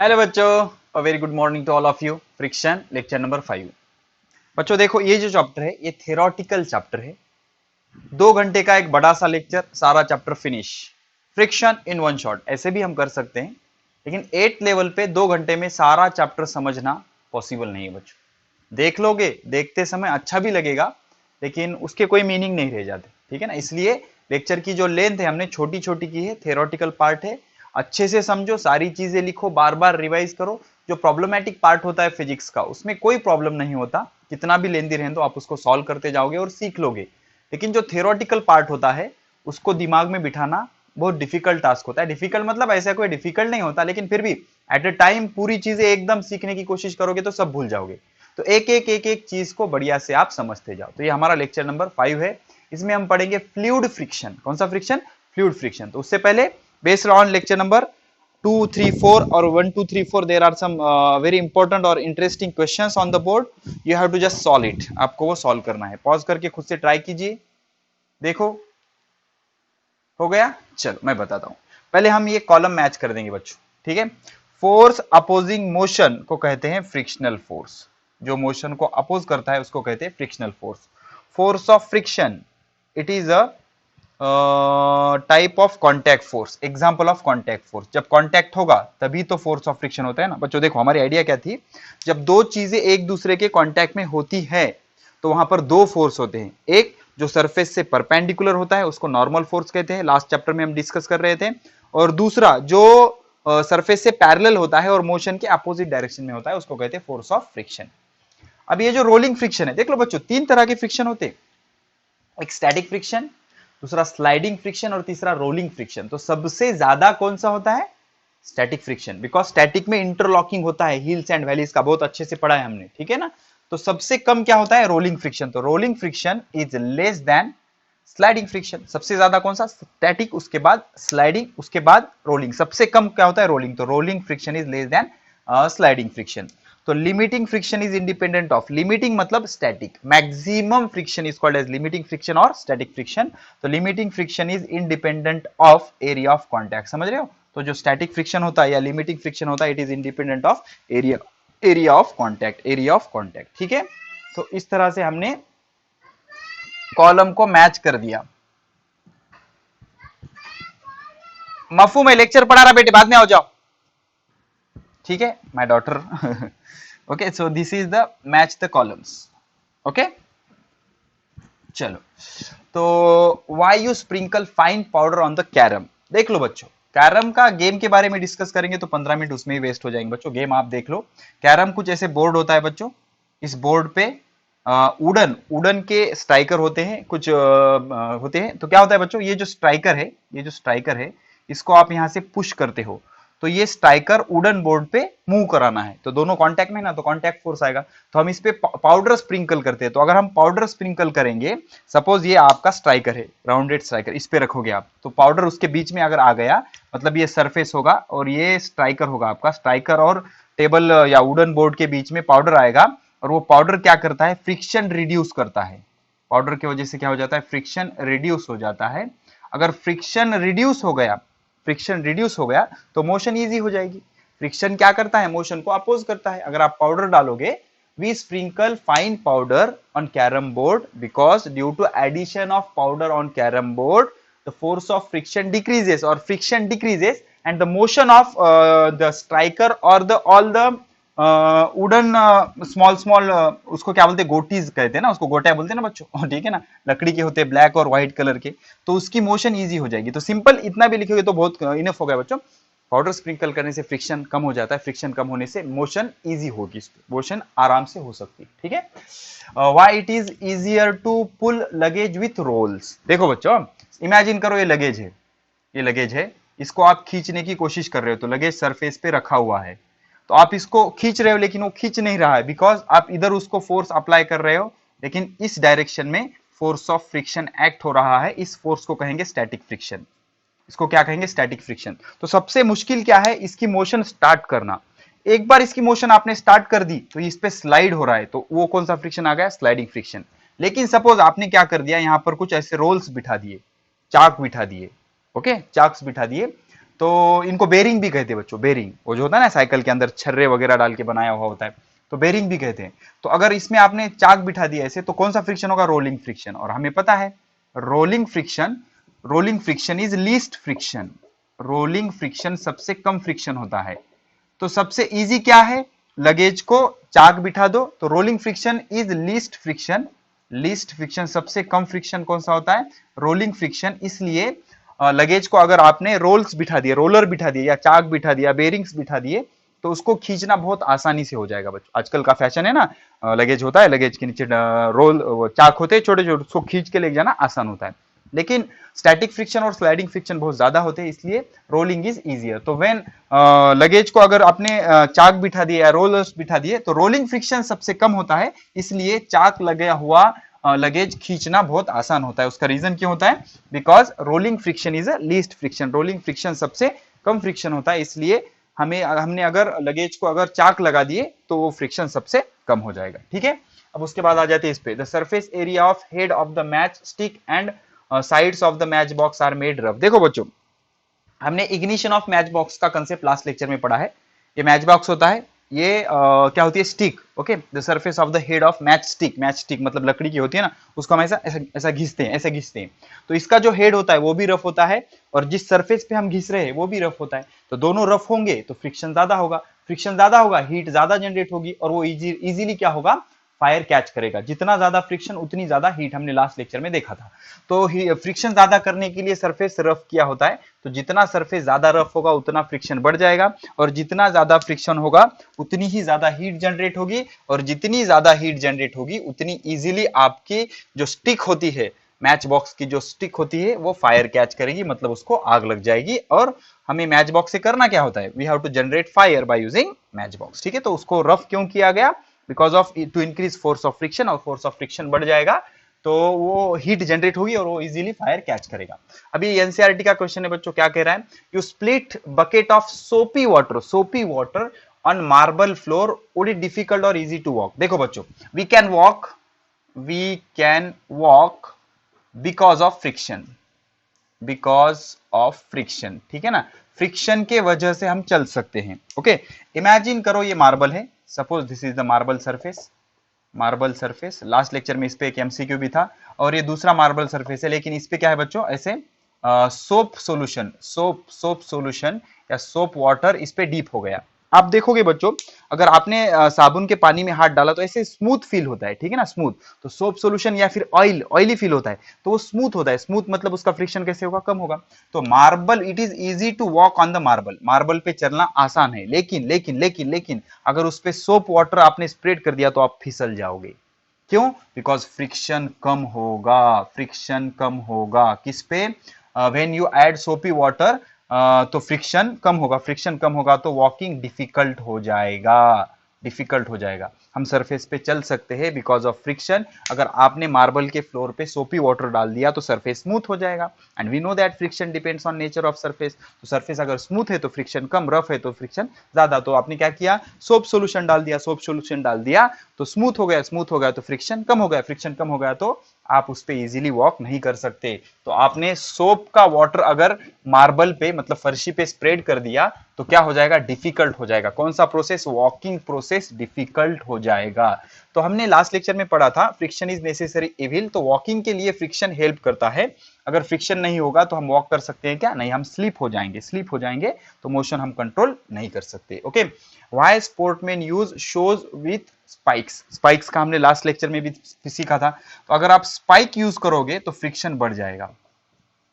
Hello बच्चों, a very good morning to all of you. Friction lecture number 5। बच्चों देखो, ये जो चैप्टर है ये थ्योरेटिकल चैप्टर है। 2 घंटे का एक बड़ा सा लेक्चर, सारा chapter finish. Friction in one shot, ऐसे भी हम कर सकते हैं, लेकिन 8th लेवल पे 2 घंटे में सारा चैप्टर समझना पॉसिबल नहीं है बच्चों। देख लोगे, देखते समय अच्छा भी लगेगा, लेकिन उसके कोई मीनिंग नहीं रह जाते, ठीक है ना। इसलिए लेक्चर की जो लेंथ है हमने छोटी छोटी की है, थ्योरेटिकल पार्ट है। अच्छे से समझो, सारी चीजें लिखो, बार बार रिवाइज करो। जो प्रॉब्लमैटिक पार्ट होता है फिजिक्स का, उसमें कोई प्रॉब्लम नहीं होता, कितना भी लेंदी रहे तो आप उसको सॉल्व करते जाओगे और सीख लोगे। लेकिन जो थ्योरेटिकल पार्ट होता है उसको दिमाग में बिठाना बहुत डिफिकल्ट टास्क होता है। डिफिकल्ट मतलब ऐसा कोई डिफिकल्ट नहीं होता, लेकिन फिर भी एट अ टाइम पूरी चीजें एकदम सीखने की कोशिश करोगे तो सब भूल जाओगे। तो एक एक चीज को बढ़िया से आप समझते जाओ। तो ये हमारा लेक्चर नंबर 5 है। इसमें हम पढ़ेंगे फ्लूइड फ्रिक्शन। कौन सा फ्रिक्शन? Fluid friction. तो उससे पहले बेस्ड ऑन लेक्चर नंबर 2, 3, 4 और 1, 2, 3, 4 there are some very important और interesting questions on the board. You have to just solve it. आपको वो सॉल्व करना है। पॉज करके खुद से ट्राई कीजिए, देखो हो गया। चलो मैं बताता हूं। पहले हम ये कॉलम मैच कर देंगे बच्चों, ठीक है। फोर्स अपोजिंग मोशन को कहते हैं फ्रिक्शनल फोर्स। जो मोशन को अपोज करता है उसको कहते हैं frictional force. Force of friction, it is a type of contact force, example of contact force. जब कॉन्टैक्ट होगा तभी तो फोर्स ऑफ फ्रिक्शन होता है ना बच्चों। देखो हमारी आइडिया क्या थी, जब दो चीजें एक दूसरे के कॉन्टैक्ट में होती है तो वहां पर दो फोर्स होते हैं। एक जो सरफेस से परपेंडिकुलर होता है उसको नॉर्मल फोर्स कहते हैं, लास्ट चैप्टर में हम डिस्कस कर रहे थे। और दूसरा जो सरफेस से पैरेलल होता है और मोशन के अपोजिट डायरेक्शन में होता है उसको कहते हैं फोर्स ऑफ फ्रिक्शन। अब ये जो रोलिंग फ्रिक्शन है, देख लो बच्चों, 3 तरह के फ्रिक्शन होते हैं। एक स्टैटिक फ्रिक्शन, दूसरा स्लाइडिंग फ्रिक्शन और तीसरा रोलिंग फ्रिक्शन। तो सबसे ज्यादा कौन सा होता है? Static friction. बिकॉज स्टैटिक में इंटरलॉकिंग होता है, हिल्स एंड वैलीज का बहुत अच्छे से पढ़ा है हमने, ठीक है ना। तो सबसे कम क्या होता है? Rolling friction. तो rolling friction is less than sliding friction. सबसे ज्यादा कौन सा? स्टैटिक, उसके बाद स्लाइडिंग, उसके बाद रोलिंग। सबसे कम क्या होता है? रोलिंग। तो rolling friction is less than sliding friction. तो limiting friction is independent of, limiting मतलब static, maximum friction is called as limiting friction और स्टैटिक फ्रिक्शन। तो limiting friction is independent of area of contact, समझ रहे हो। तो जो static friction होता है या लिमिटिंग फ्रिक्शन होता है, it is independent of area of contact, area of contact, ठीक है। तो इस तरह से हमने कॉलम को मैच कर दिया। मफू में लेक्चर पढ़ा रहा बेटे, बाद में आओ जाओ, ठीक है my daughter. Okay, so this is the match the columns. Okay, चलो। तो why you sprinkle fine powder on the carrom. देख लो बच्चों, कैरम का गेम के बारे में डिस्कस करेंगे तो 15 मिनट उसमें ही वेस्ट हो जाएंगे बच्चों। गेम आप देख लो। कैरम कुछ ऐसे बोर्ड होता है बच्चों। इस बोर्ड पे उडन उडन के स्ट्राइकर होते हैं, कुछ होते हैं। तो क्या होता है बच्चों, ये जो स्ट्राइकर है, ये जो स्ट्राइकर है, इसको आप यहां से पुश करते हो तो ये स्ट्राइकर उडन बोर्ड पे मूव कराना है। तो दोनों कांटेक्ट में ना, तो कांटेक्ट फोर्स आएगा। तो हम इस पे पाउडर स्प्रिंकल करते हैं। तो अगर हम पाउडर स्प्रिंकल करेंगे, सपोज ये आपका स्ट्राइकर है, राउंडेड स्ट्राइकर, इस पे रखोगे आप, तो पाउडर उसके बीच में अगर आ गया, मतलब ये सरफेस होगा और ये स्ट्राइकर होगा आपका। स्ट्राइकर और टेबल या वुडन बोर्ड के बीच में पाउडर आएगा और वो पाउडर क्या करता है? फ्रिक्शन रिड्यूस करता है। पाउडर की वजह से क्या हो जाता है? फ्रिक्शन रिड्यूस हो जाता है। अगर फ्रिक्शन रिड्यूस हो गया, फ्रिक्शन रिड्यूस हो गया तो मोशन इजी हो जाएगी। फ्रिक्शन क्या करता है? मोशन को अपोज करता है। अगर आप पाउडर डालोगे, we sprinkle fine powder on carrom board because due to addition of powder on carrom board the force of friction decreases, और friction decreases and the motion of the striker और the all the wooden small small, उसको क्या बोलते हैं? गोटीज कहते हैं ना, उसको गोटा बोलते हैं ना बच्चों, ठीक है ना। लकड़ी के होते हैं, ब्लैक और व्हाइट कलर के। तो उसकी मोशन इजी हो जाएगी। तो सिंपल इतना भी लिखोगे तो बहुत इनफ हो गया बच्चों। पाउडर स्प्रिंकल करने से फ्रिक्शन कम हो जाता है, फ्रिक्शन कम होने से मोशन इजी होगी, मोशन आराम से हो सकती है, ठीक है। Why it is easier to pull luggage with rolls. देखो बच्चों, इमेजिन करो ये लगेज है, ये लगेज है, इसको आप खींचने की कोशिश कर रहे हो। तो लगेज सरफेस पे रखा हुआ है, तो आप इसको खींच रहे हो लेकिन वो खींच नहीं रहा है, बिकॉज आप इधर उसको फोर्स अप्लाई कर रहे हो, लेकिन इस डायरेक्शन में फोर्स ऑफ फ्रिक्शन एक्ट हो रहा है। इस फोर्स को कहेंगे स्टैटिक फ्रिक्शन। इसको क्या कहेंगे? Static friction. तो सबसे मुश्किल क्या है? इसकी मोशन स्टार्ट करना। एक बार इसकी मोशन आपने स्टार्ट कर दी तो इस पे स्लाइड हो रहा है, तो वो कौन सा फ्रिक्शन आ गया? Sliding friction. लेकिन सपोज आपने क्या कर दिया, यहां पर कुछ ऐसे रोल्स बिठा दिए, चाक बिठा दिए, ओके, चाक्स बिठा दिए, तो इनको बेरिंग भी कहते हैं बच्चों, बेरिंग, वो जो होता है ना साइकिल के अंदर छर्रे वगैरह डाल के बनाया हुआ होता है, तो बेरिंग भी कहते हैं। तो अगर इसमें आपने चाक बिठा दिया ऐसे, तो कौन सा फ्रिक्शन होगा? Rolling friction. और हमें पता है rolling friction, rolling friction is least friction, rolling friction सबसे कम फ्रिक्शन होता है। तो सबसे इजी क्या है? लगेज को चाक बिठा दो, तो rolling friction is least friction, least friction सबसे कम फ्रिक्शन कौन सा होता है? Rolling friction. इसलिए लगेज को अगर आपने रोल्स बिठा दिए, रोलर बिठा दिए या चाक बिठा दिया, बेरिंग्स बिठा दिए, तो उसको खींचना बहुत आसानी से हो जाएगा बच्चों। आजकल का फैशन है ना, लगेज होता है, लगेज के नीचे रोल चाक होते हैं छोटे छोटे, उसको खींच के ले जाना आसान होता है। लेकिन स्टैटिक फ्रिक्शन और स्लाइडिंग फ्रिक्शन बहुत ज्यादा होते हैं, इसलिए रोलिंग इज इजियर। तो व्हेन लगेज को अगर आपने चाक बिठा दिए या रोलर्स बिठा दिए, तो रोलिंग फ्रिक्शन सबसे कम होता है, इसलिए चाक लगा हुआ लगेज खींचना बहुत आसान होता है। उसका रीजन क्यों होता है? Because rolling friction is a least friction, rolling friction सबसे कम फ्रिक्शन होता है, इसलिए हमने अगर लगेज को अगर चाक लगा दिए तो वो फ्रिक्शन सबसे कम हो जाएगा। ठीक है, अब उसके बाद आ जाते हैं इस पे, the surface area of head of the matchstick and sides of the matchbox are made rough. देखो बच्चों, हमने इग्निशन ऑफ मैच बॉक्स का कंसेप्ट लास्ट लेक्चर में पढ़ा है। ये मैच बॉक्स होता है, ये क्या होती है? Stick. Okay, the surface of the head of match stick, match stick मतलब लकड़ी की होती है ना, उसको हम ऐसा ऐसा घिसते हैं, ऐसे घिसते हैं। तो इसका जो हेड होता है वो भी रफ होता है, और जिस सरफेस पे हम घिस रहे हैं वो भी रफ होता है। तो दोनों रफ होंगे तो फ्रिक्शन ज्यादा होगा, फ्रिक्शन ज्यादा होगा, हीट ज्यादा जनरेट होगी, और वो इजीली क्या होगा? फायर कैच करेगा। जितना ज्यादा फ्रिक्शन उतनी ज्यादा हीट, हमने लास्ट लेक्चर में देखा था। तो फ्रिक्शन ज्यादा करने के लिए सरफेस रफ किया होता है, तो जितना सरफेस ज्यादा रफ होगा उतना फ्रिक्शन बढ़ जाएगा, और जितना ज्यादा फ्रिक्शन होगा उतनी ही ज्यादा हीट जनरेट होगी, और जितनी ज्यादा हीट जनरेट होगी उतनी इजीली आपकी जो स्टिक होती है, मैच बॉक्स की जो स्टिक होती है, वो फायर कैच करेगी, मतलब उसको आग लग जाएगी। और हमें मैच बॉक्स से करना क्या होता है? We have to generate fire by using matchbox. ठीक है, तो उसको रफ क्यों किया गया? Because of to increase force of friction, और फोर्स ऑफ फ्रिक्शन बढ़ जाएगा तो वो हीट जनरेट होगी और वो इजीली फायर कैच करेगा। अभी एनसीईआरटी का क्वेश्चन है बच्चों, क्या कह रहा है? You split bucket of soapy water on marble floor, would it difficult और इजी टू वॉक? देखो बच्चों, we can walk because of friction, because of friction. ठीक है ना, फ्रिक्शन के वजह से हम चल सकते हैं। ओके, इमेजिन करो ये मार्बल है, suppose this is the marble surface, marble surface. Last lecture में इस पे एक एमसीक्यू भी था, और ये दूसरा मार्बल सरफेस है, लेकिन इस पे क्या है बच्चों? ऐसे सोप सॉल्यूशन या सोप वाटर इस पे डीप हो गया। आप देखोगे बच्चों, अगर आपने साबुन के पानी में हाथ डाला तो ऐसे स्मूथ फील होता है। ठीक है ना, स्मूथ। तो सोप सॉल्यूशन या फिर ऑयली फील होता है, तो वो स्मूथ होता है। स्मूथ मतलब उसका फ्रिक्शन कैसे होगा? कम होगा। तो marble, it is easy to walk on the marble, marble पे चलना आसान है, लेकिन लेकिन लेकिन लेकिन अगर उस पे सोप वाटर आपने स्प्रेड कर दिया तो आप फिसल जाओगे। क्यों? बिकॉज फ्रिक्शन कम होगा, फ्रिक्शन कम होगा। किस पे? व्हेन यू ऐड सोपी वाटर, तो फ्रिक्शन कम होगा, फ्रिक्शन कम होगा तो वॉकिंग डिफिकल्ट हो जाएगा, डिफिकल्ट हो जाएगा। हम सरफेस पे चल सकते हैं बिकॉज ऑफ फ्रिक्शन। अगर आपने मार्बल के फ्लोर पे सोपी वाटर डाल दिया तो सरफेस स्मूथ हो जाएगा, and we know that friction depends on nature of surface. तो सरफेस अगर स्मूथ है तो फ्रिक्शन कम, रफ है तो फ्रिक्शन ज्यादा। तो आपने क्या किया? सोप सोल्यूशन डाल दिया, सोप सोल्यूशन डाल दिया तो स्मूथ हो गया, स्मूथ हो गया तो फ्रिक्शन कम हो गया, फ्रिक्शन कम हो गया तो आप उस पर इजीली वॉक नहीं कर सकते। तो आपने सोप का वाटर अगर मार्बल पे मतलब फर्शी पे स्प्रेड कर दिया तो क्या हो जाएगा? डिफिकल्ट हो जाएगा। कौन सा प्रोसेस? वॉकिंग प्रोसेस डिफिकल्ट हो जाएगा। तो हमने लास्ट लेक्चर में पढ़ा था फ्रिक्शन इज नेसेसरी इविल, तो वॉकिंग के लिए फ्रिक्शन हेल्प करता है। अगर फ्रिक्शन नहीं होगा तो हम वॉक कर सकते हैं क्या? नहीं, हम स्लीप हो जाएंगे, स्लीप हो जाएंगे तो मोशन हम कंट्रोल नहीं कर सकते। Okay, why sportsman use shows with spikes? Spikes का हमने लास्ट लेक्चर में भी सीखा था। तो अगर आप स्पाइक यूज करोगे तो फ्रिक्शन बढ़ जाएगा,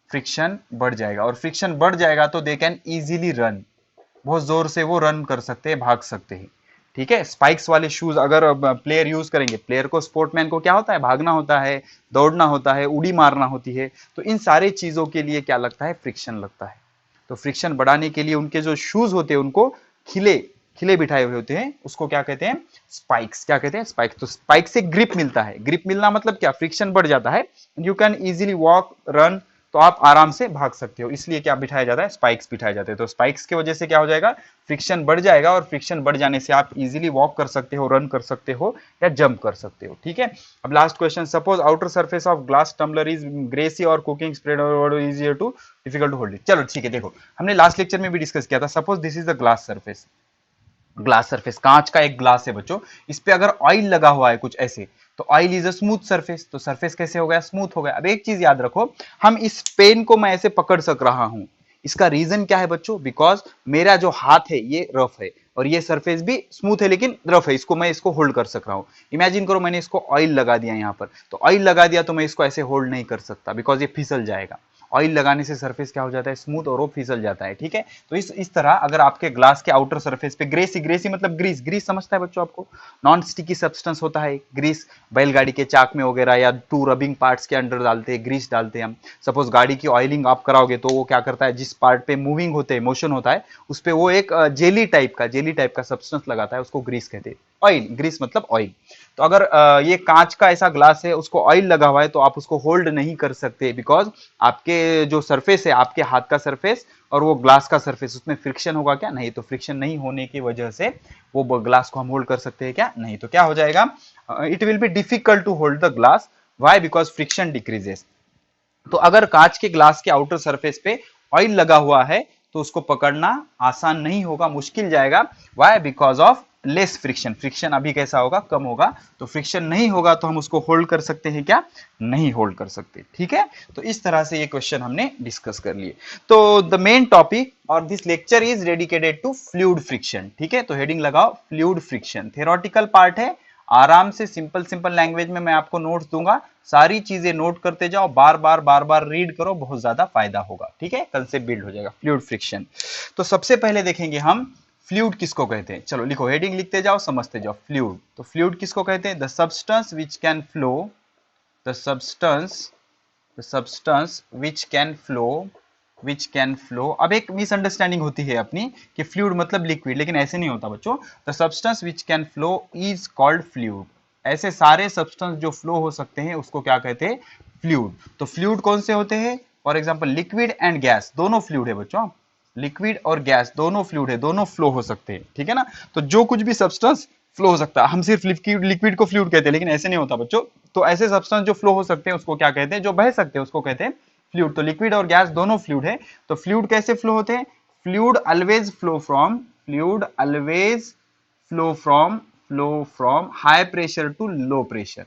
फ्रिक्शन बढ़ जाएगा, और फ्रिक्शन बढ़ जाएगा तो दे कैन इजीली रन, बहुत जोर से वो रन कर सकते हैं, भाग सकते हैं। ठीक है, स्पाइक्स वाले शूज अगर प्लेयर यूज करेंगे, प्लेयर को, स्पोर्टमैन को क्या होता है? भागना होता है, दौड़ना होता है, उड़ी मारना होती है, तो इन सारे चीजों के लिए क्या लगता है? फ्रिक्शन लगता है। तो फ्रिक्शन बढ़ाने के लिए उनके जो शूज होते हैं उनको खिले खिले बिठाए हुए होते हैं, उसको क्या कहते हैं? स्पाइक्स। क्या कहते हैं? स्पाइक्स। तो स्पाइक से ग्रिप मिलता है, ग्रिप मिलना मतलब क्या? फ्रिक्शन बढ़ जाता है, you can easily walk, run, तो आप आराम से भाग सकते हो। इसलिए क्या बिठाया जाता है, स्पाइक्स बिठाए जाते हैं। तो स्पाइक्स की वजह से क्या हो जाएगा, फ्रिक्शन बढ़ जाएगा, और फ्रिक्शन बढ़ जाने से आप इजीली वॉक कर सकते हो, रन कर सकते हो या जंप कर सकते हो। ठीक है, अब last question, suppose outer surface of glass tumbler is greasy और कुकिंग स्प्रेड और easier to difficult to hold it. चलो ठीक है, देखो हमने लास्ट लेक्चर में भी डिस्कस किया था, suppose this is the glass surface, glass surface कांच का एक ग्लास है बच्चों, इस पे अगर ऑयल लगा हुआ है कुछ ऐसे, तो oil is a smooth surface, तो सरफेस कैसे हो गया, स्मूथ हो गया। अब एक चीज याद रखो, हम इस पेन को मैं ऐसे पकड़ सक रहा हूं, इसका रीजन क्या है बच्चों, बिकॉज मेरा जो हाथ है ये रफ है और ये सरफेस भी स्मूथ है लेकिन रफ है, इसको मैं इसको होल्ड कर सक रहा हूं। इमेजिन करो मैंने इसको ऑयल लगा दिया यहां पर, तो ऑयल लगा दिया तो मैं इसको ऐसे होल्ड नहीं कर सकता, बिकॉज ये फिसल जाएगा। ऑयल लगाने से सरफेस क्या हो जाता है, स्मूथ, और वो फिसल जाता है। ठीक है, तो इस तरह अगर आपके ग्लास के आउटर सरफेस पे ग्रेसी, ग्रेसी मतलब ग्रीस, ग्रीस समझता है बच्चों आपको, नॉन स्टिकी सब्सटेंस होता है ग्रीस, बैलगाड़ी के चाक में वगैरह या टू रबिंग पार्ट्स के अंडर डालते हैं, ग्रीस डालते हैं हम। सपोज गाड़ी की ऑयलिंग आप कराओगे तो वो क्या करता है, जिस पार्ट पे मूविंग होते हैं, मोशन होता है, उस पे वो एक जेली टाइप का सब्सटेंस लगाता है, उसको ग्रीस कहते हैं। ऑयल, ग्रीस मतलब ऑयल। तो अगर ये कांच का ऐसा ग्लास है, उसको ऑयल लगा हुआ है, तो आप उसको होल्ड नहीं कर सकते, बिकॉज आपके जो सरफेस है, आपके हाथ का सरफेस और वो ग्लास का सरफेस, उसमें फ्रिक्शन होगा क्या, नहीं। तो फ्रिक्शन नहीं होने की वजह से वो ग्लास को हम होल्ड कर सकते हैं क्या, नहीं। तो क्या हो जाएगा, it will be difficult to hold the glass, why, because friction decreases. तो अगर कांच के ग्लास के आउटर सरफेस पे ऑयल लगा हुआ है तो उसको पकड़ना आसान नहीं होगा, मुश्किल जाएगा। Why, because of less friction, friction अभी कैसा होगा, कम होगा। तो फ्रिक्शन नहीं होगा तो हम उसको होल्ड कर सकते हैं क्या, नहीं होल्ड कर सकते। ठीक है, तो इस तरह से ये क्वेश्चन हमने डिस्कस कर लिए। तो द मेन टॉपिक और this lecture is dedicated to fluid friction. ठीक है, तो हेडिंग लगाओ फ्लूइड फ्रिक्शन, थ्योरेटिकल पार्ट है, आराम से सिंपल सिंपल लैंग्वेज में मैं आपको नोट्स दूंगा, सारी चीजें नोट करते जाओ, बार बार रीड करो, बहुत ज्यादा फायदा होगा। ठीक है, कंसेप्ट बिल्ड हो जाएगा, फ्लूइड फ्रिक्शन। तो सबसे पहले देखेंगे हम फ्लूइड किसको कहते हैं। चलो लिखो, हेडिंग लिखते जाओ, समझते जाओ। फ्लूइड, तो फ्लूइड किसको कहते हैं, the substance which can flow, the substance which can flow. अब एक मिसअंडरस्टैंडिंग होती है अपनी कि फ्लूइड मतलब लिक्विड, लेकिन ऐसे नहीं होता बच्चों। The substance which can flow is called fluid. ऐसे सारे सब्सटेंस जो फ्लो हो सकते हैं उसको क्या कहते हैं, फ्लूइड। तो फ्लूइड कौन से होते हैं, for example liquid and gas, दोनों फ्लूइड है बच्चों, लिक्विड और गैस दोनों फ्लूइड है, दोनों फ्लो हो सकते हैं। ठीक है ना, तो जो कुछ भी सब्सटेंस फ्लो हो सकता है, हम सिर्फ लिक्विड को फ्लूइड कहते हैं, लेकिन ऐसे नहीं होता बच्चों। तो ऐसे सब्सटेंस जो फ्लो हो सकते हैं उसको क्या कहते हैं, जो बह सकते हैं उसको कहते हैं फ्लूइड। तो लिक्विड और गैस दोनों फ्लूइड है। तो फ्लूइड कैसे फ्लो होते हैं, fluid always flow from high pressure to low pressure,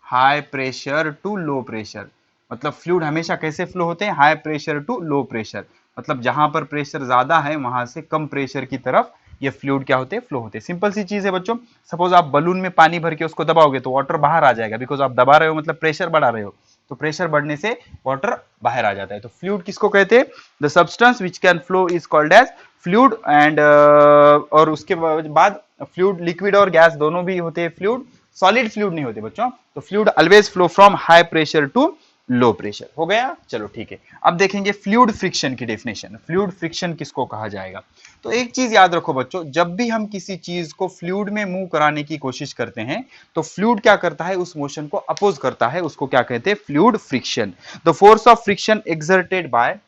high pressure to low pressure. मतलब फ्लूइड हमेशा कैसे फ्लो होते हैं, high pressure to low pressure, मतलब जहां पर प्रेशर ज्यादा है वहां से कम प्रेशर की तरफ ये फ्लूइड क्या होते हैं, फ्लो होते हैं। सिंपल सी चीज है बच्चों, सपोज आप बलून में पानी भर के उसको दबाओगे तो वाटर बाहर आ जाएगा, बिकॉज आप दबा रहे हो मतलब प्रेशर बढ़ा रहे हो, तो प्रेशर बढ़ने से वाटर बाहर आ जाता है। तो फ्लूइड किसको कहते हैं, the substance which can flow is called as fluid. And और उसके बाद फ्लूइड, लिक्विड और गैस दोनों भी होते हैं फ्लूइड, सॉलिड फ्लूइड नहीं होते बच्चों। तो fluid always flow from high pressure to low pressure. हो गया, चलो ठीक है। अब देखेंगे फ्लूइड फ्रिक्शन की डेफिनेशन, फ्लूइड फ्रिक्शन किसको कहा जाएगा। तो एक चीज याद रखो बच्चों, जब भी हम किसी चीज को फ्लूइड में मूव कराने की कोशिश करते हैं तो फ्लूइड क्या करता है, उस मोशन को अपोज करता है, उसको क्या कहते हैं, fluid friction. The force of friction exerted by,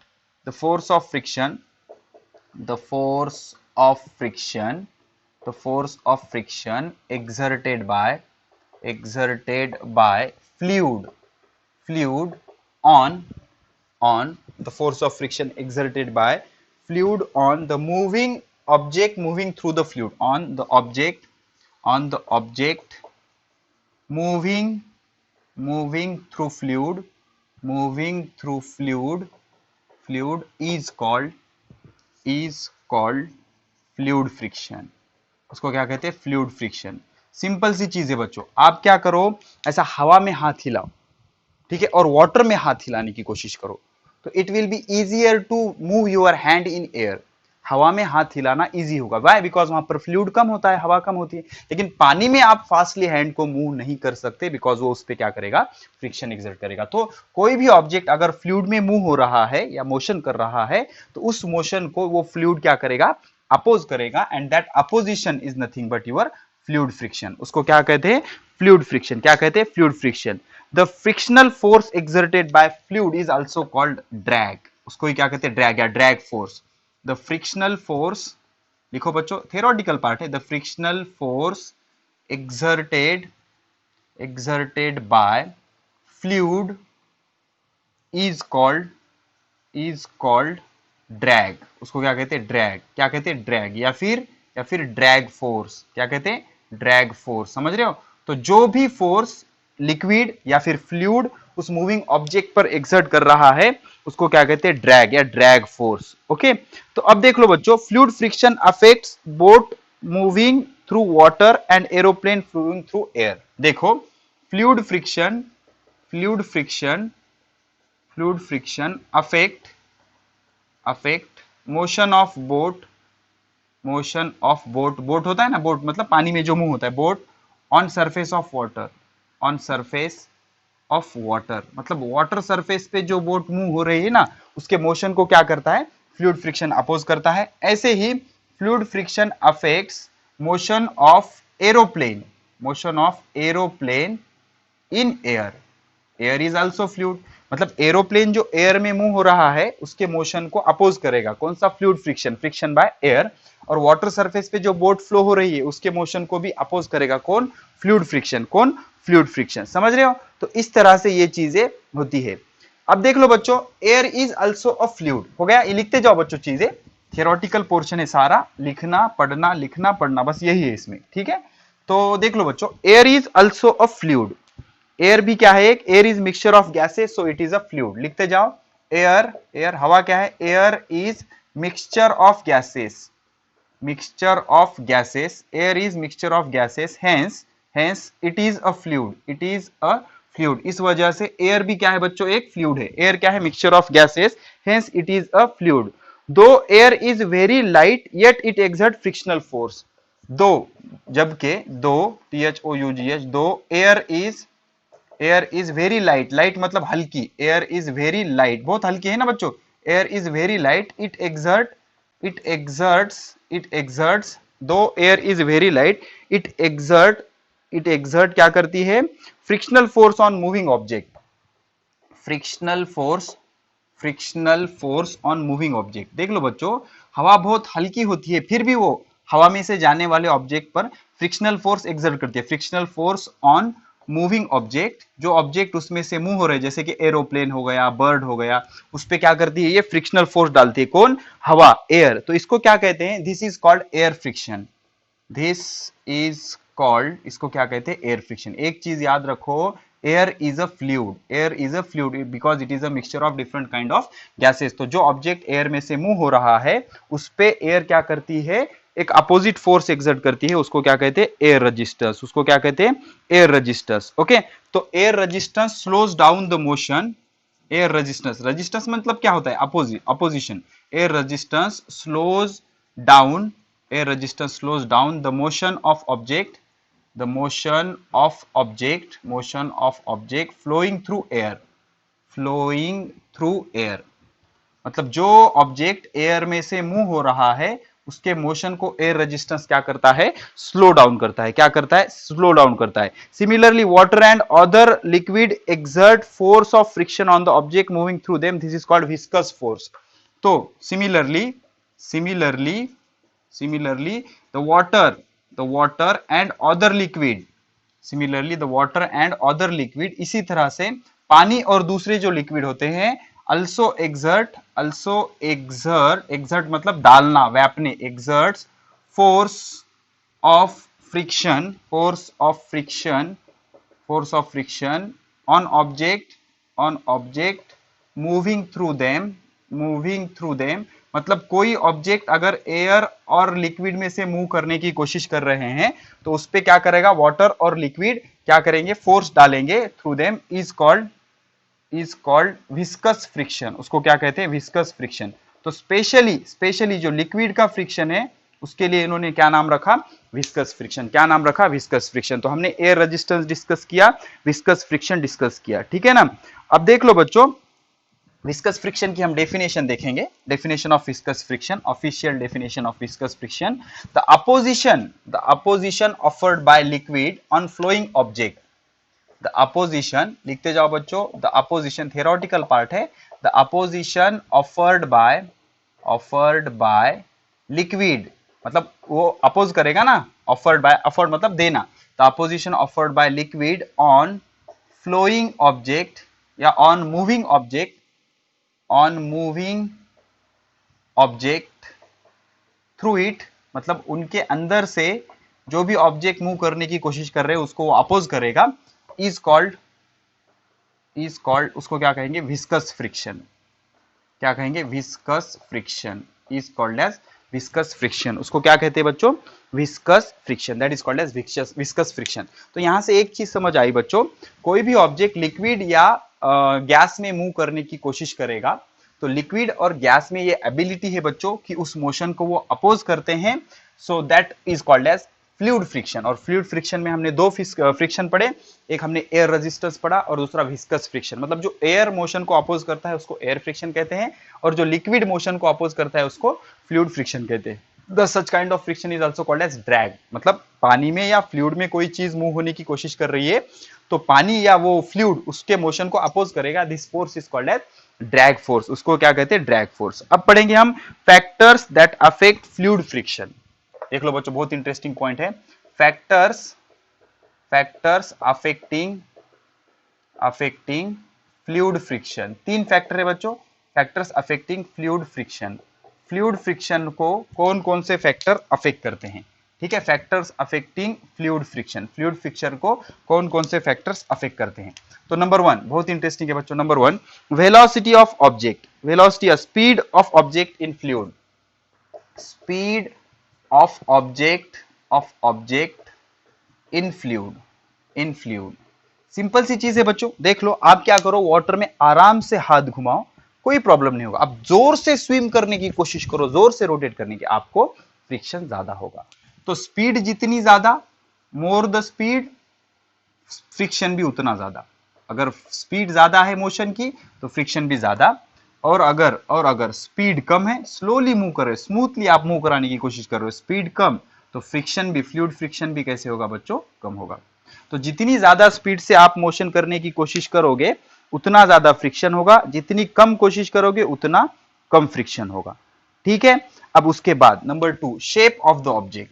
the force of friction, the force of friction, the force of friction exerted by fluid on the force of friction exerted by fluid on the moving object moving through the fluid, on the object moving through fluid, fluid is called fluid friction. उसको क्या कहते हैं, fluid friction. Simple सी चीज है बच्चों, आप क्या करो, ऐसा हवा में हाथ हिलाओ, ठीक है, और वाटर में हाथ हिलाने की कोशिश करो, तो it will be easier to move your hand in air. हवा में हाथ हिलाना इजी होगा, वाई, बिकॉज वहां पर फ्लूइड कम होता है, हवा कम होती है। लेकिन पानी में आप फास्टली हैंड को मूव नहीं कर सकते, बिकॉज वो उस पर क्या करेगा, फ्रिक्शन एक्सर्ट करेगा। तो कोई भी ऑब्जेक्ट अगर फ्लूइड में मूव हो रहा है या मोशन कर रहा है तो उस मोशन को वो फ्लूइड क्या करेगा, अपोज करेगा, and that opposition is nothing but your fluid friction. उसको क्या कहते हैं, फ्लूइड फ्रिक्शन। क्या कहते हैं, fluid friction. The frictional force exerted by fluid is also called drag, उसको ही क्या कहते हैं, ड्रैग या drag force. The frictional force, लिखो बच्चों, थ्योरेटिकल पार्ट है, the frictional force exerted by fluid is called drag, उसको क्या कहते हैं, ड्रैग, क्या कहते हैं, ड्रैग, या फिर ड्रैग फोर्स, क्या कहते हैं, ड्रैग फोर्स, समझ रहे हो। तो जो भी फोर्स लिक्विड या फिर फ्लूइड उस मूविंग ऑब्जेक्ट पर एक्सर्ट कर रहा है उसको क्या कहते हैं, ड्रैग या ड्रैग फोर्स। ओके, तो अब देख लो बच्चों, fluid friction affects boat moving through water and aeroplane flowing through air. देखो, fluid friction fluid friction fluid friction affect motion of boat होता है ना, बोट मतलब पानी में जो मूव होता है, boat on surface of water, on surface of water मतलब वाटर सरफेस पे जो बोट मूव हो रही है ना, उसके मोशन को क्या करता है, फ्लूइड फ्रिक्शन अपोज करता है। ऐसे ही fluid friction affects motion of aeroplane in air, air is also fluid, मतलब एरोप्लेन जो एयर में मूव हो रहा है उसके मोशन को अपोज करेगा कौन सा, फ्लूइड फ्रिक्शन बाय एयर। और वाटर सरफेस पे जो बोट फ्लो हो रही है उसके मोशन को भी अपोज करेगा कौन, फ्लूइड फ्रिक्शन, समझ रहे हो। तो इस तरह से ये चीजें होती है। अब देख लो बच्चों, air is also a fluid, हो गया, ये लिखते जाओ बच्चों, चीजें थियोरेटिकल पोर्शन है सारा, लिखना पढ़ना बस यही है इसमें, ठीक है। तो देख लो बच्चों, air is also a fluid, air भी क्या है, एक air is mixture of gases so it is a fluid, लिखते जाओ, एयर हवा क्या है, air is mixture of gases, air is mixture of gases, hence it is a fluid, इस वजह से एयर भी क्या है बच्चों, एक फ्लूइड है, एयर क्या है, mixture of gases, hence it is a fluid. Though air is very light yet it exert frictional force, though जबकि though THOUGH, though air is very light, light मतलब हल्की, एयर इज वेरी लाइट, बहुत हल्की है ना बच्चों, air is very light, it exerts, though air is very light, it exert क्या करती है, frictional force on moving object, frictional force on moving object. देख लो बच्चों, हवा बहुत हल्की होती है फिर भी वो हवा में से जाने वाले ऑब्जेक्ट पर फ्रिक्शनल फोर्स एक्सर्ट करती है, frictional force on moving object, जो ऑब्जेक्ट उसमें से मूव हो रहे हैं जैसे कि एरोप्लेन हो गया, बर्ड हो गया, उस पे क्या करती है, ये फ्रिक्शनल फोर्स डालती है, कौन, हवा, एयर। तो इसको क्या कहते हैं, this is called air friction, this is called, इसको क्या कहते हैं, एयर फ्रिक्शन। एक चीज याद रखो, air is a fluid because it is a mixture of different kind of gases. तो जो ऑब्जेक्ट एयर में से मूव हो रहा है उस पे एयर क्या करती है, एक अपोजिट फोर्स एक्सर्ट करती है, उसको क्या कहते हैं, एयर रेजिस्टेंस, उसको क्या कहते हैं, एयर रेजिस्टेंस। ओके, तो air resistance slows down the motion, resistance मतलब क्या होता है, opposition, air resistance slows down, the motion of object, flowing through air, मतलब जो ऑब्जेक्ट एयर में से मूव हो रहा है उसके मोशन को एयर रेजिस्टेंस क्या करता है, स्लो डाउन करता है, क्या करता है, स्लो डाउन करता है। Similarly water and other liquid exert force of friction on the object moving through them, this is called viscous force. तो similarly the water and other liquid, इसी तरह से पानी और दूसरे जो लिक्विड होते हैं also exert मतलब डालना, व्यापने, exerts force of friction on object moving through them, मतलब कोई ऑब्जेक्ट अगर एयर और लिक्विड में से मूव करने की कोशिश कर रहे हैं तो उस पे क्या करेगा, वाटर और लिक्विड क्या करेंगे, फोर्स डालेंगे through them, is called viscous friction, उसको क्या कहते हैं, विस्कस फ्रिक्शन। तो स्पेशली जो लिक्विड का फ्रिक्शन है उसके लिए इन्होंने क्या नाम रखा, विस्कस फ्रिक्शन, क्या नाम रखा, विस्कस फ्रिक्शन। तो हमने एयर रेजिस्टेंस डिस्कस किया, विस्कस फ्रिक्शन डिस्कस किया, ठीक है ना। अब देख लो बच्चों, विस्कस फ्रिक्शन की हम डेफिनेशन देखेंगे, definition of viscous friction, official definition of viscous friction, the opposition offered by liquid on flowing object, the opposition, लिखते जाओ बच्चों, द अपोजिशन थियोरेटिकल पार्ट है, the opposition offered by liquid, मतलब वो oppose करेगा ना, ऑफर्ड बाय, ऑफर्ड मतलब देना, the opposition offered by liquid on flowing object या on moving object through it, मतलब उनके अंदर से जो भी ऑब्जेक्ट मूव करने की कोशिश कर रहे हैं उसको वो अपोज करेगा, इज कॉल्ड उसको क्या कहेंगे, विस्कस फ्रिक्शन। क्या कहेंगे, viscous friction is called as viscous friction. उसको क्या कहते हैं बच्चों, viscous friction, that is called as viscous friction. तो यहां से एक चीज समझ आई बच्चों, कोई भी ऑब्जेक्ट लिक्विड या गैस में मूव करने की कोशिश करेगा तो लिक्विड और गैस में ये एबिलिटी है बच्चों कि उस मोशन को वो अपोज करते हैं, so that is called as fluid friction. और फ्लूइड फ्रिक्शन में हमने दो फ्रिक्शन पढ़े, एक हमने एयर रेजिस्टेंस पढ़ा और दूसरा विस्कस फ्रिक्शन, मतलब जो एयर मोशन को अपोज करता है उसको एयर फ्रिक्शन कहते हैं और जो लिक्विड मोशन को अपोज करता है उसको फ्लूइड फ्रिक्शन कहते हैं। The such kind of friction is also called as drag, मतलब पानी में या फ्लूइड में कोई चीज मूव होने की कोशिश कर रही है तो पानी या वो फ्लूइड उसके मोशन को अपोज करेगा, this force is called as drag force, उसको क्या कहते हैं, ड्रैग फोर्स। अब पढ़ेंगे हम factors that affect fluid friction. देख लो बच्चों, बहुत इंटरेस्टिंग पॉइंट है, फैक्टर्स अफेक्टिंग फ्लूइड फ्रिक्शन। तीन फैक्टर है बच्चों, factors affecting fluid friction. Fluid friction को कौन कौन से फैक्टर अफेक्ट करते हैं, ठीक है, factors affecting fluid friction, fluid friction को कौन कौन से फैक्टर्स अफेक्ट करते हैं। तो नंबर वन बहुत इंटरेस्टिंग है बच्चों, number one velocity of object, velocity speed of object in fluid, speed of object in fluid. Simple सी चीज है बच्चों, देख लो, आप क्या करो, वाटर में आराम से हाथ घुमाओ, कोई प्रॉब्लम नहीं होगा। आप जोर से स्विम करने की कोशिश करो, जोर से रोटेट करने की, आपको फ्रिक्शन ज्यादा होगा। तो स्पीड जितनी ज्यादा, मोर द स्पीड, फ्रिक्शन भी उतना ज्यादा। अगर स्पीड ज्यादा है मोशन की तो फ्रिक्शन भी ज्यादा, और अगर स्पीड कम है, स्लोली मूव कर रहे हो, स्मूथली आप मूव कराने की कोशिश कर रहे हो, स्पीड कम, तो फ्रिक्शन भी, फ्लूइड फ्रिक्शन भी कैसे होगा बच्चों, कम होगा। तो जितनी ज्यादा स्पीड से आप मोशन करने की कोशिश करोगे उतना ज्यादा फ्रिक्शन होगा, जितनी कम कोशिश करोगे उतना कम फ्रिक्शन होगा, ठीक है। अब उसके बाद number two, shape of the object.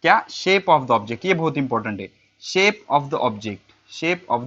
क्या, शेप ऑफ द ऑब्जेक्ट, ये बहुत इंपॉर्टेंट है, शेप ऑफ द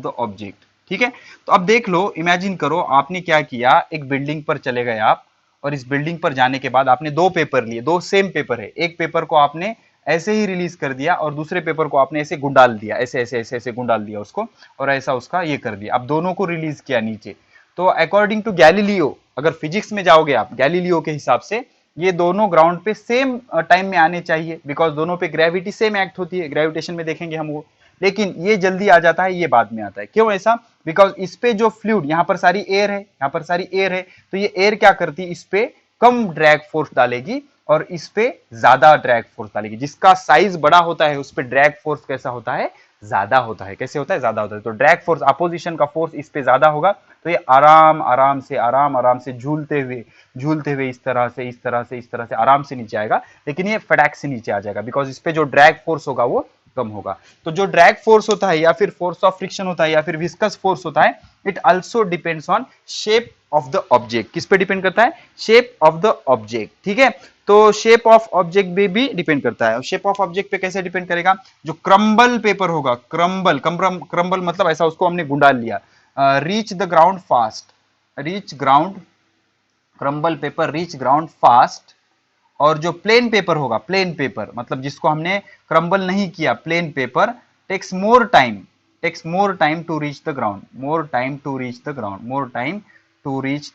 ऑब्जेक्ट, ठीक है। तो अब देख लो, इमेजिन करो आपने क्या किया, एक बिल्डिंग पर चले गए आप, और इस बिल्डिंग पर जाने के बाद आपने दो पेपर लिए, दो सेम पेपर है, एक पेपर को आपने ऐसे ही रिलीज कर दिया और दूसरे पेपर को आपने ऐसे गुंडाल दिया, ऐसे ऐसे ऐसे ऐसे गुंडाल दिया उसको, और ऐसा उसका ये कर दिया, अब दोनों को रिलीज किया नीचे। तो अकॉर्डिंग टू गैलीलियो, अगर फिजिक्स में जाओगे आप गैलीलियो के हिसाब से, ये दोनों ग्राउंड पे सेम टाइम में आने चाहिए, बिकॉज दोनों पे ग्रेविटी सेम एक्ट होती है, ग्रेविटेशन में देखेंगे हम वो, लेकिन ये जल्दी आ जाता है, ये बाद में आता है। क्यों ऐसा, बिकॉज इस पे जो फ्लूइड, यहाँ पर सारी एयर है, यहाँ पर सारी एयर है, तो ये एयर क्या करती है, इस पे कम ड्रैग फोर्स डालेगी और इस पे ज्यादा ड्रैग फोर्स डालेगी। जिसका साइज बड़ा होता है उस पे ड्रैग फोर्स कैसा होता है, ज्यादा होता है। कैसे होता है, ज्यादा होता है। तो ड्रैग फोर्स, अपोजिशन का फोर्स इस पे ज्यादा होगा, तो ये आराम आराम से झूलते हुए इस तरह से आराम से नीचे आएगा, लेकिन ये फटाक से नीचे आ जाएगा, बिकॉज इस पे जो ड्रैग फोर्स होगा वो कम होगा। तो जो ड्रैग फोर्स होता है या फिर फोर्स ऑफ फ्रिक्शन होता है या फिर विस्कस फोर्स होता है, it also depends on shape of the object. किस पे डिपेंड करता है, शेप ऑफ द ऑब्जेक्ट, ठीक है। तो शेप ऑफ ऑब्जेक्ट पे भी डिपेंड करता है। शेप ऑफ ऑब्जेक्ट पे कैसे डिपेंड करेगा, जो क्रम्बल पेपर होगा, क्रम्बल मतलब ऐसा, उसको हमने गुंडाल लिया, reach the ground fast, crumble paper reach ground fast. और जो प्लेन पेपर होगा, प्लेन पेपर मतलब जिसको हमने क्रम्बल नहीं किया, plain paper takes more time to reach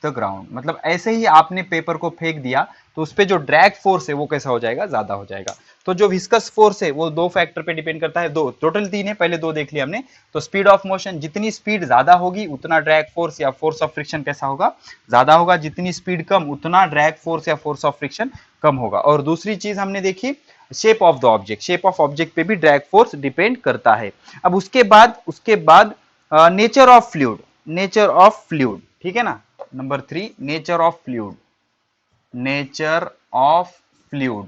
the ground, मतलब ऐसे ही आपने पेपर को फेंक दिया तो उस पे जो ड्रैग फोर्स है वो कैसा हो जाएगा, ज्यादा हो जाएगा। तो जो विस्कस फोर्स है वो दो फैक्टर पे डिपेंड करता है, दो टोटल तीन है, पहले दो देख लिया हमने। तो स्पीड ऑफ मोशन, जितनी स्पीड ज्यादा होगी उतना ड्रैग फोर्स या फोर्स ऑफ फ्रिक्शन कैसा होगा, ज्यादा होगा। जितनी स्पीड कम उतना ड्रैग फोर्स या फोर्स ऑफ फ्रिक्शन कम होगा। और दूसरी चीज हमने देखी shape of the object, shape of object पे भी ड्रैग फोर्स डिपेंड करता है। अब उसके बाद नेचर ऑफ फ्लूइड, ठीक है ना। Number three, nature of fluid.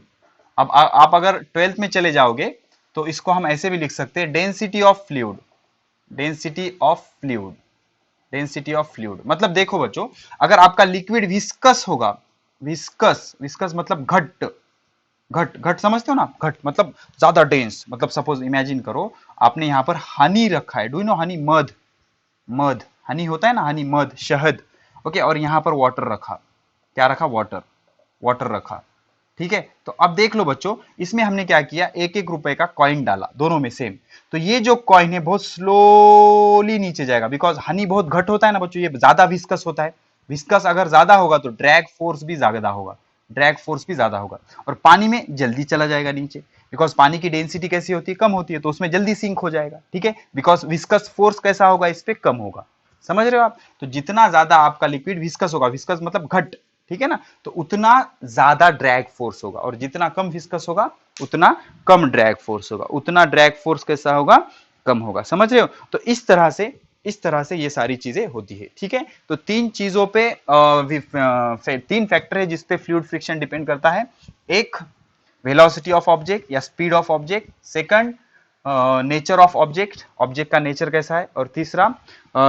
अब आप अगर 12th में चले जाओगे तो इसको हम ऐसे भी लिख सकते हैं, density of fluid, density of fluid, density of fluid मतलब देखो बच्चों, अगर आपका लिक्विड विस्कस होगा, विस्कस, विस्कस मतलब घट, घट, घट समझते हो ना, घट मतलब ज्यादा डेंस, मतलब सपोज इमेजिन करो आपने यहाँ पर हनी रखा है, डू यू नो हनी, मध, मध, हनी होता है ना, हनी, मध, शहद, ओके, और यहाँ पर वाटर रखा, क्या रखा, वाटर, वाटर रखा, ठीक है। तो अब देख लो बच्चों, इसमें हमने क्या किया, एक एक रुपए का कॉइन डाला, दोनों में सेम, तो ये जो कॉइन है बहुत स्लोली नीचे जाएगा, बिकॉज हनी बहुत घट होता है ना बच्चों, ये ज्यादा विस्कस होता है, विस्कस अगर ज्यादा होगा तो ड्रैग फोर्स भी ज्यादा होगा, ड्रैग फोर्स भी ज्यादा होगा, और पानी में जल्दी चला जाएगा नीचे, बिकॉज पानी की डेंसिटी कैसी होती है, कम होती है, तो उसमें जल्दी सिंक हो जाएगा, ठीक है, बिकॉज विस्कस फोर्स कैसा होगा, इस पे कम होगा, समझ रहे हो आप। तो जितना ज्यादा आपका लिक्विड विस्कस होगा, विस्कस मतलब घट, ठीक है ना, तो उतना ज्यादा ड्रैग फोर्स होगा, और जितना कम विस्कस होगा उतना कम ड्रैग फोर्स होगा, उतना ड्रैग फोर्स कैसा होगा, कम होगा, समझ रहे हो। तो इस तरह से ये सारी चीजें होती है, ठीक है। तो तीन चीजों पे तीन फैक्टर है जिसपे फ्लूइड फ्रिक्शन डिपेंड करता है, एक वेलोसिटी ऑफ ऑब्जेक्ट या speed of object, second nature of object, object का नेचर कैसा है, और तीसरा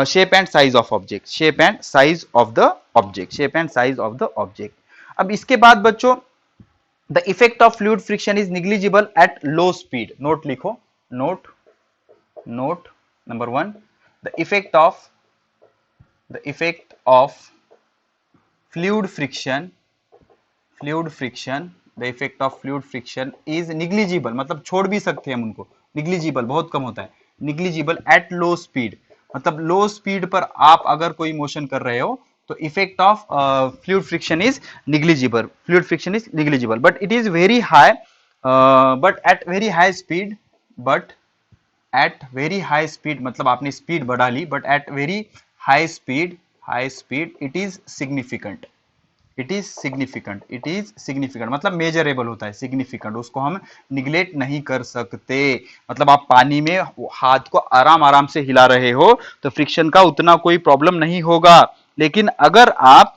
shape and size of object, shape and size of the object, shape and size of the object. अब इसके बाद बच्चों, the effect of fluid friction is negligible at low speed, note लिखो, note, note number 1, the effect of fluid friction, fluid friction, the effect of fluid friction is negligible, मतलब छोड़ भी सकते हैं हम उनको, निग्लिजिबल बहुत कम होता है, निग्लिजिबल एट लो स्पीड, मतलब लो स्पीड पर आप अगर कोई मोशन कर रहे हो तो effect of fluid friction is negligible, fluid friction is negligible, but it is very high, but at very high speed, but at very high speed मतलब आपने स्पीड बढ़ा ली, but at very high speed it is significant, it is significant, it is significant मतलब measurable होता है, significant, उसको हम neglect नहीं कर सकते, मतलब आप पानी में हाथ को आराम आराम से हिला रहे हो तो फ्रिक्शन का उतना कोई प्रॉब्लम नहीं होगा, लेकिन अगर आप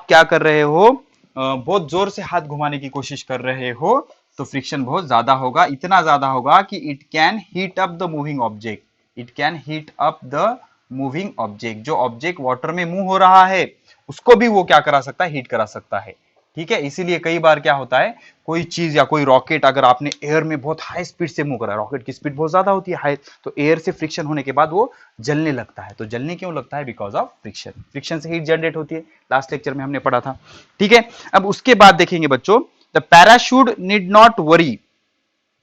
क्या कर रहे हो, बहुत जोर से हाथ घुमाने की कोशिश कर रहे हो तो फ्रिक्शन बहुत ज्यादा होगा, इतना ज्यादा होगा कि it can heat up the moving object, it can heat up the moving object, जो ऑब्जेक्ट वाटर में मूव हो रहा है उसको भी वो क्या करा सकता है, हीट करा सकता है, ठीक है। इसीलिए कई बार क्या होता है, कोई चीज या कोई रॉकेट अगर आपने एयर में बहुत हाई स्पीड से मूव करा, रॉकेट की स्पीड बहुत ज्यादा होती है हाई, तो एयर से फ्रिक्शन होने के बाद वो जलने लगता है, तो जलने क्यों लगता है, बिकॉज ऑफ फ्रिक्शन, फ्रिक्शन से हीट जनरेट होती है, लास्ट लेक्चर में हमने पढ़ा था, ठीक है। अब उसके बाद देखेंगे बच्चों, the parachute need not worry,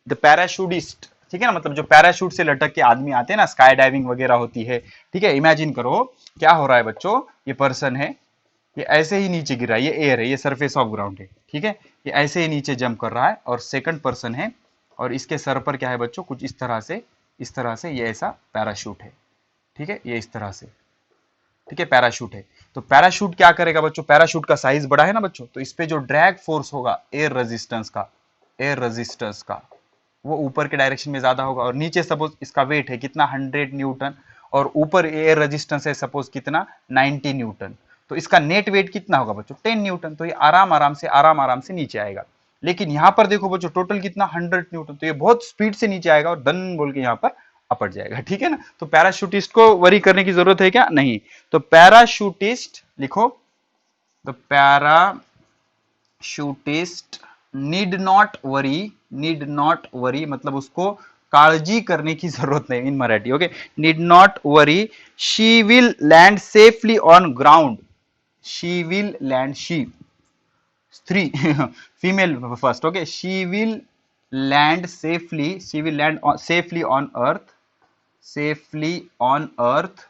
the parachutist, ठीक है ना, मतलब जो पैराशूट से लटक के आदमी आते हैं ना, स्काई डाइविंग वगैरह होती है, ठीक है। इमेजिन करो क्या हो रहा है बच्चों, ये पर्सन है, ये ऐसे ही नीचे गिरा है, ये एयर है, ये सरफेस ऑफ ग्राउंड है, ठीक है, ये ऐसे ही नीचे जंप कर रहा है, और सेकंड पर्सन है और इसके सर पर क्या है बच्चों, कुछ इस तरह से ये ऐसा पैराशूट है, ठीक है, ये इस तरह से, ठीक है, पैराशूट है। तो पैराशूट क्या करेगा बच्चों, पैराशूट का साइज बड़ा है ना बच्चों, तो इस पे जो ड्रैग फोर्स होगा एयर रेजिस्टेंस का वो ऊपर के डायरेक्शन में ज्यादा होगा, और नीचे सपोज इसका वेट है कितना 100 न्यूटन, और ऊपर एयर रेजिस्टेंस है सपोज कितना 90 न्यूटन, तो इसका नेट वेट कितना होगा बच्चों 10 न्यूटन, तो ये आराम आराम से नीचे आएगा। लेकिन यहां पर देखो बच्चों टोटल कितना 100 न्यूटन, तो ये बहुत स्पीड से नीचे आएगा और डन बोल के यहाँ पर अपट जाएगा, ठीक है ना। तो पैराशूटिस्ट को वरी करने की जरूरत है क्या, नहीं। तो पैराशूटिस्ट लिखो, the parachutist need not worry मतलब उसको काळजी करने की जरूरत नहीं, in Marathi, okay, need not worry, she will land safely on ground, she will land, she three female first, okay, she will land safely on earth, safely on earth,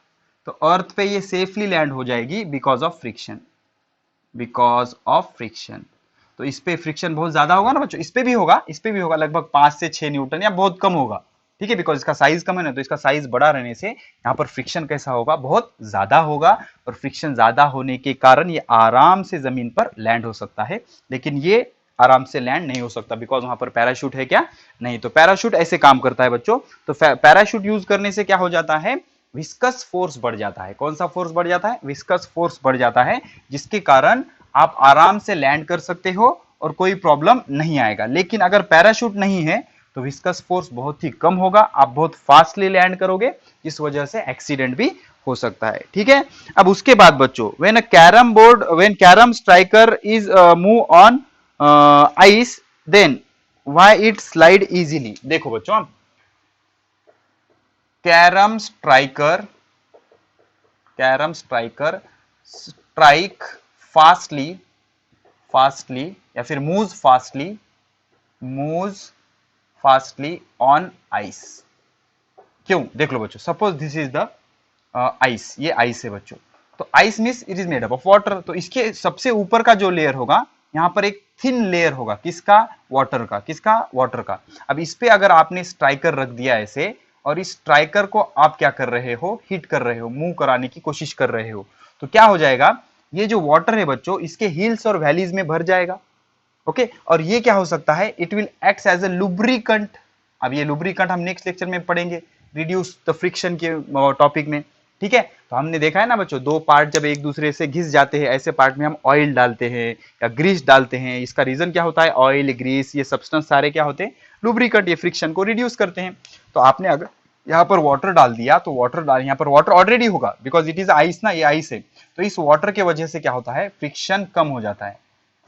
तो earth पे ये सेफली लैंड हो जाएगी because of friction, because of friction. तो इस पे friction बहुत ज्यादा होगा ना बच्चों, इस पे भी होगा लगभग 5 से 6 न्यूटन या बहुत कम होगा, ठीक है, बिकॉज इसका साइज कम है ना, तो इसका साइज बड़ा रहने से यहाँ पर फ्रिक्शन कैसा होगा, बहुत ज्यादा होगा, और फ्रिक्शन ज्यादा होने के कारण ये आराम से जमीन पर लैंड हो सकता है, लेकिन ये आराम से लैंड नहीं हो सकता बिकॉज वहां पर पैराशूट है क्या, नहीं। तो पैराशूट ऐसे काम करता है बच्चों, तो पैराशूट यूज करने से क्या हो जाता है, विस्कस फोर्स बढ़ जाता है, कौन सा फोर्स बढ़ जाता है, विस्कस फोर्स बढ़ जाता है, जिसके कारण आप आराम से लैंड कर सकते हो और कोई प्रॉब्लम नहीं आएगा। लेकिन अगर पैराशूट नहीं है तो विस्कस फोर्स बहुत ही कम होगा, आप बहुत फास्टली लैंड करोगे, इस वजह से एक्सीडेंट भी हो सकता है। ठीक है, अब उसके बाद बच्चों when carrom striker is move on ice then why it slide easily. देखो बच्चों, कैरम स्ट्राइकर स्ट्राइक फास्टली या फिर मूव्स फास्टली ऑन आइस। क्यों? देख लो बच्चों, suppose this is the ice, ये आइस है बच्चों। तो ice means it is made up of water, तो इसके सबसे ऊपर का जो लेयर होगा यहाँ पर एक थिन लेयर होगा, किसका? वाटर का। अब इस पे अगर आपने स्ट्राइकर रख दिया ऐसे, और इस स्ट्राइकर को आप क्या कर रहे हो? हिट कर रहे हो, मूव कराने की कोशिश कर रहे हो, तो क्या हो जाएगा? ये जो वाटर है बच्चों, इसके हिल्स और वैलीज में भर जाएगा। ओके, और ये क्या हो सकता है? It will act as a lubricant. अब ये लुब्रिकेंट हम नेक्स्ट लेक्चर में पढ़ेंगे, रिड्यूस द फ्रिक्शन के टॉपिक में। ठीक है, तो हमने देखा है ना बच्चों, दो पार्ट जब एक दूसरे से घिस जाते हैं, ऐसे पार्ट में हम ऑयल डालते हैं या ग्रीस डालते हैं। इसका रीजन क्या होता है? ऑयल, ग्रीस, ये सब्सटेंस सारे क्या होते हैं? लुब्रिकेंट, ये फ्रिक्शन को रिड्यूस करते हैं। तो आपने अगर यहाँ पर वाटर डाल दिया, तो यहाँ पर वाटर ऑलरेडी होगा, बिकॉज इट इज आइस ना, ये आइस है। तो इस वाटर के वजह से क्या होता है? फ्रिक्शन कम हो जाता है,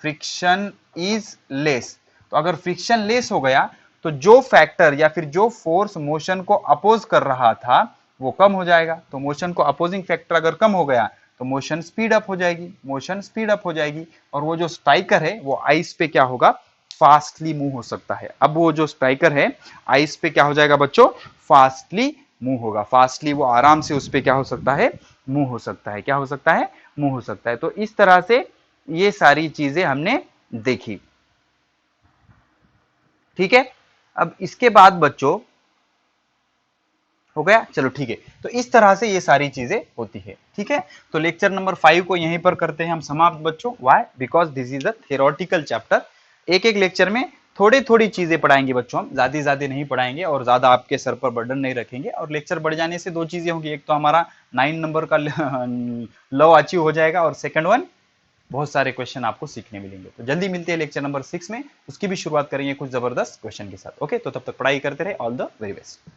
फ्रिक्शन इज लेस। तो अगर फ्रिक्शन लेस हो गया, तो जो फैक्टर या फिर जो फोर्स मोशन को अपोज कर रहा था वो कम हो जाएगा। तो मोशन को अपोजिंग फैक्टर अगर कम हो गया, तो मोशन स्पीड अप हो जाएगी, और वो जो स्ट्राइकर है वो आइस पे क्या होगा? फास्टली मूव हो सकता है। अब वो जो स्ट्राइकर है आइस पे क्या हो जाएगा बच्चों? फास्टली मूव होगा, फास्टली वो आराम से उस पे क्या हो सकता है? मूव हो सकता है। क्या हो सकता है? मूव हो सकता है। तो इस तरह से ये सारी चीजें हमने देखी। ठीक है, अब इसके बाद बच्चों हो गया, चलो ठीक है। तो इस तरह से ये सारी चीजें होती है। ठीक है, तो लेक्चर नंबर 5 को यहीं पर करते हैं हम समाप्त बच्चों। Why? Because this is a theoretical chapter. एक एक लेक्चर में थोड़ी चीजें पढ़ाएंगे बच्चों, हम ज्यादा नहीं पढ़ाएंगे और ज्यादा आपके सर पर बर्डन नहीं रखेंगे। और लेक्चर बढ़ जाने से दो चीजें होंगी, एक तो हमारा 9 नंबर का लव अचीव हो जाएगा, और सेकंड वन, बहुत सारे क्वेश्चन आपको सीखने मिलेंगे। तो जल्दी मिलते हैं लेक्चर नंबर 6 में, उसकी भी शुरुआत करेंगे कुछ जबरदस्त क्वेश्चन के साथ। ओके, तो तब तक पढ़ाई करते रहे। All the very best.